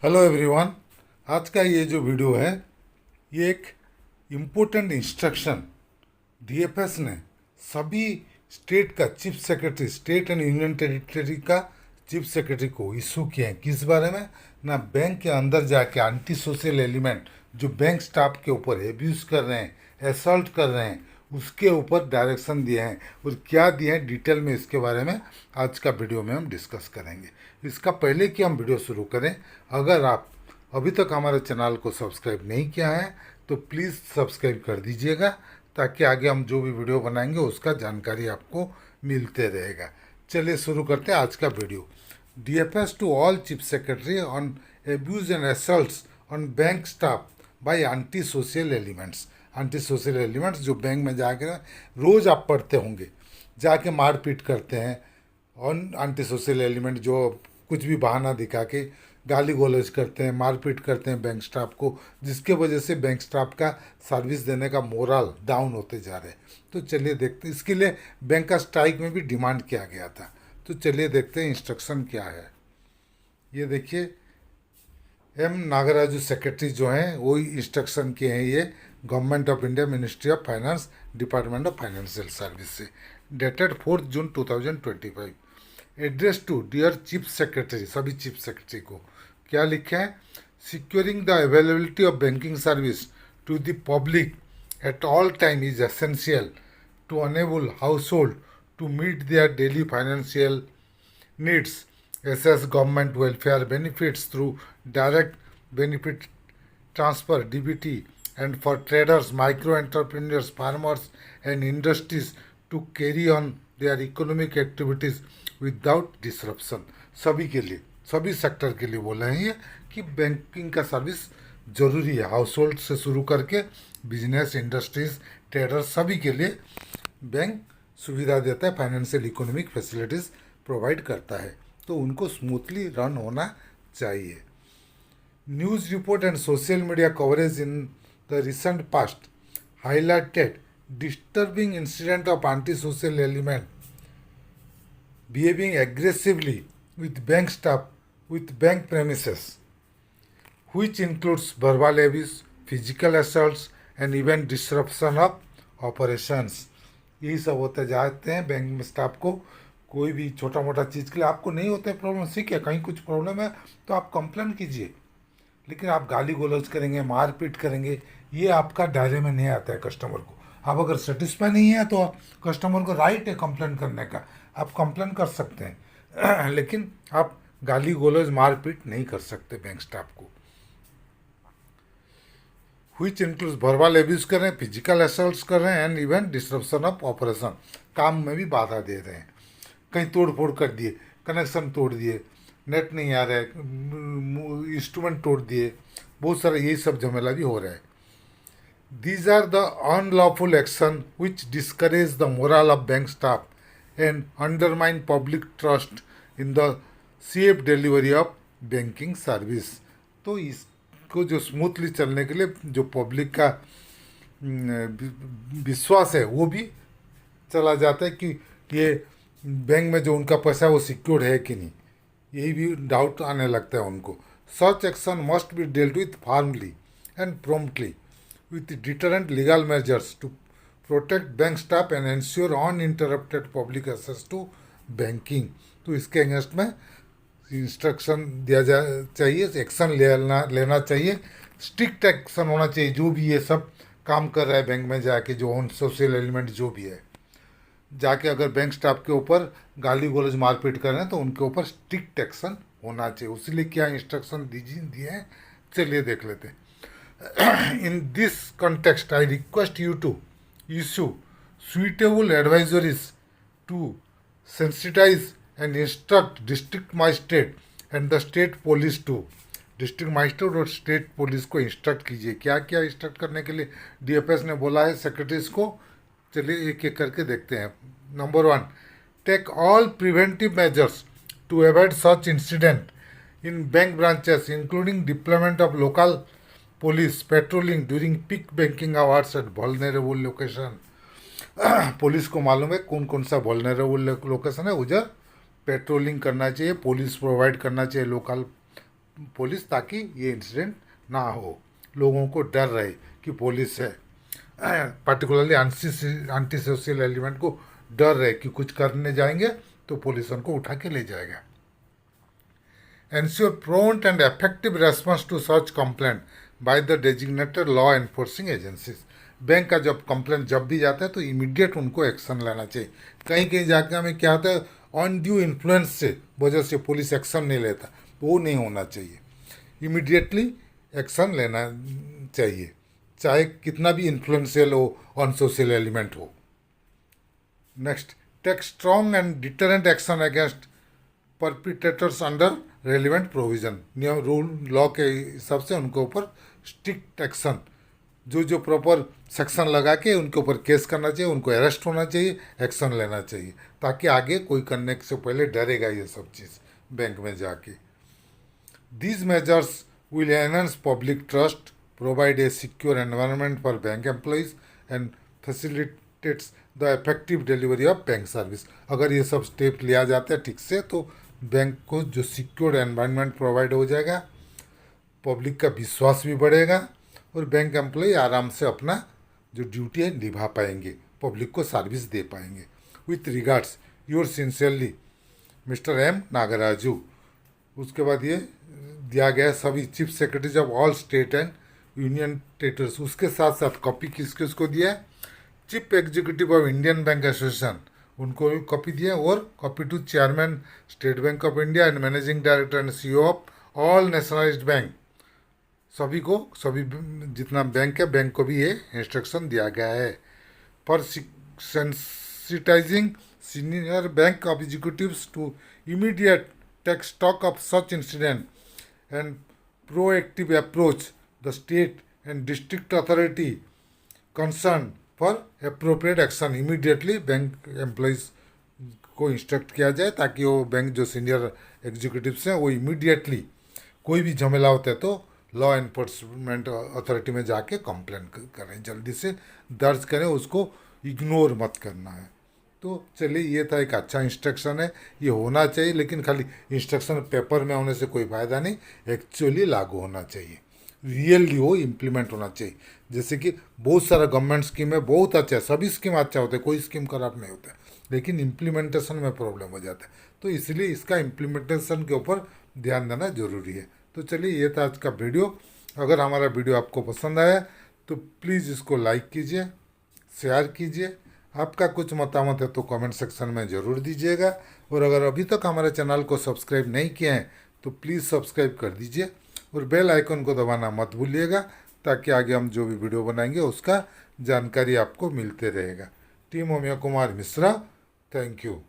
Hello everyone. आज का ये जो वीडियो है ये एक इम्पोर्टेंट इंस्ट्रक्शन डीएफएस ने सभी स्टेट का chief secretary, state and union territory का चीफ सेक्रेटरी को इशू किए हैं। किस बारे में? ना बैंक के अंदर जाके एंटी सोशल एलिमेंट जो बैंक स्टाफ के ऊपर एब्यूज़ कर रहे हैं, असल्ट कर रहे हैं, उसके ऊपर डायरेक्शन दिए हैं। और क्या दिए हैं डिटेल में, इसके बारे में आज का वीडियो में हम डिस्कस करेंगे। इसका पहले कि हम वीडियो शुरू करें, अगर आप अभी तक हमारे चैनल को सब्सक्राइब नहीं किया है तो प्लीज़ सब्सक्राइब कर दीजिएगा, ताकि आगे हम जो भी वीडियो बनाएंगे उसका जानकारी आपको मिलते रहेगा। चलिए शुरू करते हैं आज का video. DFS to all chief secretary on abuse and assaults on bank staff by anti social elements. Anti social elements जो बैंक में जाकर रोज़ आप पढ़ते होंगे, जाके मारपीट करते हैं। और एंटी सोशल एलिमेंट जो कुछ भी बहाना दिखा के गाली गलौज करते हैं, मारपीट करते हैं बैंक स्टाफ को, जिसके वजह से बैंक स्टाफ का सर्विस देने का मोरल डाउन होते जा रहे हैं। तो चलिए देखते हैं। इसके लिए बैंक का स्ट्राइक में भी डिमांड किया गया था। तो चलिए देखते हैं इंस्ट्रक्शन क्या है। ये देखिए, एम नागराजू सेक्रेटरी जो हैं वो इंस्ट्रक्शन किए हैं ये government of India, ministry of finance, department of financial service से, dated 4 June 2025। Address to dear chief secretary, सभी चीफ सेक्रेटरी को क्या लिखे हैं? Securing the availability of banking service to the public at all time is essential to enable household to meet their daily financial needs, assess government welfare benefits through direct benefit transfer DBT, and for traders, micro entrepreneurs, farmers and industries to carry on their economic activities without disruption। सभी के लिए, सभी sector के लिए बोल रहे हैं ये कि बैंकिंग का सर्विस ज़रूरी है। हाउस होल्ड से शुरू करके बिजनेस, इंडस्ट्रीज, ट्रेडर, सभी के लिए बैंक सुविधा देता है, फाइनेंशियल इकोनॉमिक फैसिलिटीज़ प्रोवाइड करता है। तो उनको स्मूथली रन होना चाहिए। News report and social media coverage in the recent past highlighted disturbing incident of anti social element behaving aggressively with bank staff with bank premises, which includes verbal abuse, physical assaults, and even disruption of operations। यही सब होते जाते हैं bank में staff को। कोई भी छोटा मोटा चीज़ के लिए आपको नहीं होता है प्रॉब्लम, ठीक है, कहीं कुछ प्रॉब्लम है तो आप कंप्लेन कीजिए, लेकिन आप गाली गलौज करेंगे, मारपीट करेंगे, ये आपका दायरे में नहीं आता है। कस्टमर को आप अगर सेटिस्फाई नहीं है तो कस्टमर को राइट है कंप्लेन करने का, आप कंप्लेन कर सकते हैं लेकिन आप गाली गलौज मारपीट नहीं कर सकते बैंक स्टाफ को। व्हिच इंक्लूड्स वर्बल एब्यूज कर रहे हैं, फिजिकल असल्ट्स कर रहे हैं, and even disruption of operation, काम में भी बाधा दे रहे हैं। कहीं तोड़ फोड़ कर दिए, कनेक्शन तोड़ दिए, नेट नहीं आ रहा है, इंस्ट्रूमेंट तोड़ दिए, बहुत सारा यही सब झमेला भी हो रहा है। These are the unlawful action which discourage the moral of bank staff and undermine public trust in the safe delivery of banking service. तो इसको जो स्मूथली चलने के लिए जो पब्लिक का विश्वास है वो भी चला जाता है कि ये बैंक में जो उनका पैसा है वो सिक्योर्ड है कि नहीं, यही भी डाउट आने लगता है उनको। Such action must be dealt with formally and promptly with deterrent legal measures to protect bank staff and ensure uninterrupted public access to banking. तो इसके अगेंस्ट में इंस्ट्रक्शन दिया जा चाहिए, एक्शन लेना चाहिए, स्ट्रिक्ट एक्शन होना चाहिए। जो भी ये सब काम कर रहा है बैंक में जाके, जो ऑन सोशल एलिमेंट जो भी है, जाके अगर बैंक स्टाफ के ऊपर गाली गलौज मारपीट कर रहे हैं तो उनके ऊपर स्ट्रिक्ट एक्शन होना चाहिए। उसलिए क्या इंस्ट्रक्शन दिए हैं, चलिए देख लेते हैं। In this context I request you to issue suitable advisories to sensitize and instruct district magistrate and the state police to। District magistrate और स्टेट पुलिस को इंस्ट्रक्ट कीजिए। क्या क्या इंस्ट्रक्ट करने के लिए डीएफएस ने बोला है सेक्रेटरीज को, चलिए एक एक करके देखते हैं। Number 1, take all preventive measures to avoid such incident in bank branches including deployment of local police patrolling during peak banking hours at vulnerable location. Police को मालूम है कौन कौन सा वल्नरेबल लोकेशन है, उधर पेट्रोलिंग करना चाहिए, पुलिस प्रोवाइड करना चाहिए लोकल पुलिस, ताकि ये इंसिडेंट ना हो, लोगों को डर रहे कि पुलिस है, पर्टिकुलरली एंटी सोशल एलिमेंट को डर रहे कि कुछ करने जाएंगे तो पुलिस उनको उठा के ले जाएगा। Ensure prompt and effective response to such complaint by the designated law enforcing agencies। Bank का जब कंप्लेंट जब भी जाता है तो इमीडिएट उनको एक्शन लेना चाहिए। कहीं कहीं जाके हमें क्या होता है, ऑन ड्यू इन्फ्लुएंस से वजह से पुलिस एक्शन नहीं लेता, तो वो नहीं होना चाहिए। इमीडिएटली एक्शन लेना चाहिए, चाहे कितना भी इन्फ्लुएंशियल हो, ऑन सोशल एलिमेंट हो। Next, take strong and deterrent action against perpetrators under relevant provision. नियम रूल लॉ के हिसाब से उनके ऊपर स्ट्रिक्ट एक्शन, जो प्रॉपर सेक्शन लगा के उनके ऊपर केस करना चाहिए, उनको अरेस्ट होना चाहिए, एक्शन लेना चाहिए, ताकि आगे कोई करने से पहले डरेगा ये सब चीज़ बैंक में जाके। These measures will enhance public trust, provide a secure environment for bank employees and facilitates the effective delivery of bank service। अगर ये सब स्टेप लिया जाता है ठीक से तो बैंक को जो सिक्योर एनवायरनमेंट प्रोवाइड हो जाएगा, पब्लिक का विश्वास भी बढ़ेगा और बैंक एम्प्लॉय आराम से अपना जो ड्यूटी है निभा पाएंगे, पब्लिक को सर्विस दे पाएंगे। With regards your sincerely Mr M Nagaraju. उसके बाद ये दिया गया सभी chief secretaries of all state and union territories. उसके साथ साथ कॉपी किसको दिया है, chief executive of Indian bank association, उनको भी कॉपी दिया, और copy to chairman state bank of India and managing director and CEO of all nationalised bank. सभी को, सभी जितना बैंक है, बैंक को भी ये इंस्ट्रक्शन दिया गया है। For sensitising senior bank of executives to immediate take stock of such incident and proactive approach, the state and district authority concerned for appropriate action immediately bank employees को instruct किया जाए, ताकि वो बैंक जो senior executives हैं वो immediately कोई भी झमेला होता है तो लॉ एनफोर्समेंट अथॉरिटी में जाके कंप्लेन करें, जल्दी से दर्ज करें, उसको इग्नोर मत करना है। तो चलिए, ये था एक अच्छा इंस्ट्रक्शन है, ये होना चाहिए, लेकिन खाली इंस्ट्रक्शन पेपर में होने से कोई फ़ायदा नहीं, एक्चुअली लागू होना चाहिए, रियली वो इम्प्लीमेंट होना चाहिए। जैसे कि बहुत सारा गवर्नमेंट स्कीम है, बहुत अच्छा है, सभी स्कीम अच्छा होता है, कोई स्कीम खराब नहीं होता है, लेकिन इम्प्लीमेंटेशन में प्रॉब्लम हो जाता है, तो इसलिए इसका इम्प्लीमेंटेशन के ऊपर ध्यान देना जरूरी है। तो चलिए, ये था आज का वीडियो। अगर हमारा वीडियो आपको पसंद आया तो प्लीज़ इसको लाइक कीजिए, शेयर कीजिए। आपका कुछ मतामत है तो कमेंट सेक्शन में ज़रूर दीजिएगा, और अगर अभी तक हमारे चैनल को सब्सक्राइब नहीं किए हैं तो प्लीज़ सब्सक्राइब कर दीजिए और बेल आइकन को दबाना मत भूलिएगा, ताकि आगे हम जो भी वीडियो बनाएंगे उसका जानकारी आपको मिलते रहेगा। Team Omiya Kumar Mishra, thank you.